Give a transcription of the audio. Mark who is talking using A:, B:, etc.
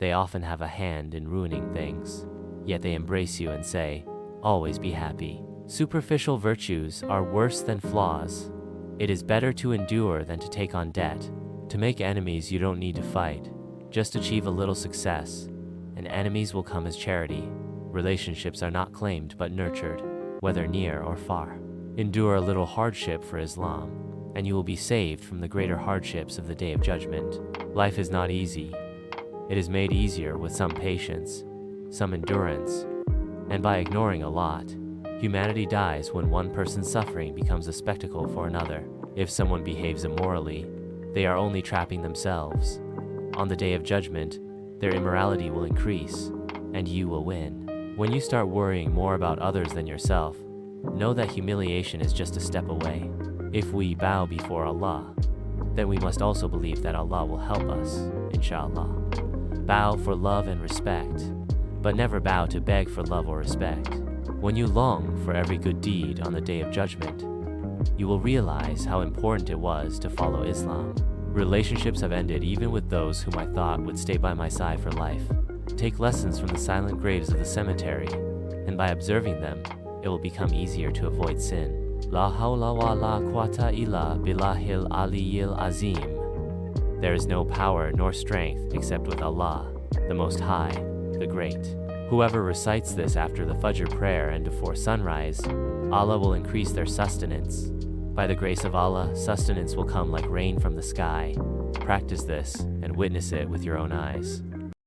A: They often have a hand in ruining things, yet they embrace you and say, "Always be happy." Superficial virtues are worse than flaws. It is better to endure than to take on debt. To make enemies, you don't need to fight. Just achieve a little success, and enemies will come as charity. Relationships are not claimed but nurtured, whether near or far. Endure a little hardship for Islam, and you will be saved from the greater hardships of the Day of Judgment. Life is not easy. It is made easier with some patience, some endurance, and by ignoring a lot. Humanity dies when one person's suffering becomes a spectacle for another. If someone behaves immorally, they are only trapping themselves. On the Day of Judgment, their immorality will increase, and you will win. When you start worrying more about others than yourself, know that humiliation is just a step away. If we bow before Allah, then we must also believe that Allah will help us, inshallah. Bow for love and respect, but never bow to beg for love or respect. When you long for every good deed on the Day of Judgment, you will realize how important it was to follow Islam. Relationships have ended even with those whom I thought would stay by my side for life. Take lessons from the silent graves of the cemetery, and by observing them, it will become easier to avoid sin. La hawla wa la quwwata illa billahil aliyyil azeem. There is no power nor strength except with Allah, the Most High, the Great. Whoever recites this after the Fajr prayer and before sunrise, Allah will increase their sustenance. By the grace of Allah, sustenance will come like rain from the sky. Practice this and witness it with your own eyes.